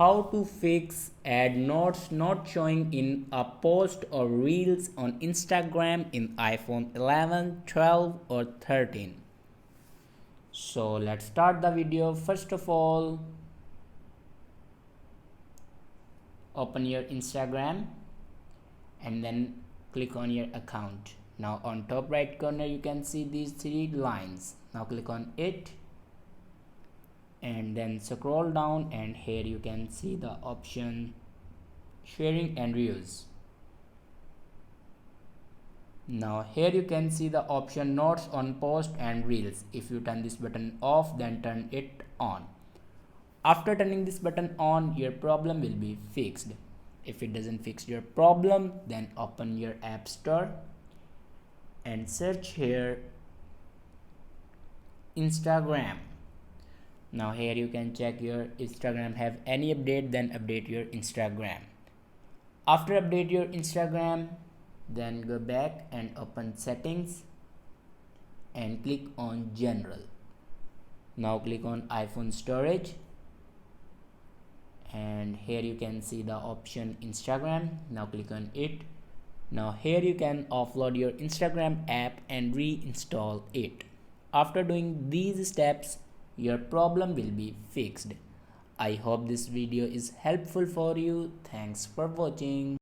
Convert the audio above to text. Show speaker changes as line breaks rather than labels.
How to fix ad notes not showing in a post or reels on Instagram in iPhone 11, 12 or 13. So let's start the video. First of all, open your Instagram and then click on your account. Now on top right corner you can see these three lines. Now click on it and then scroll down, and here you can see the option sharing and reuse. Now here you can see the option notes on post and reels. If you turn this button off, then turn it on. After turning this button on, your problem will be fixed. If it doesn't fix your problem, then open your app store and search here Instagram. Now here you can check your Instagram have any update, then update your Instagram. After update your Instagram, then go back and open settings and click on general. Now click on iPhone storage, and here you can see the option Instagram. Now click on it. Now here you can offload your Instagram app and reinstall it. After doing these steps, your problem will be fixed. I hope this video is helpful for you. Thanks for watching.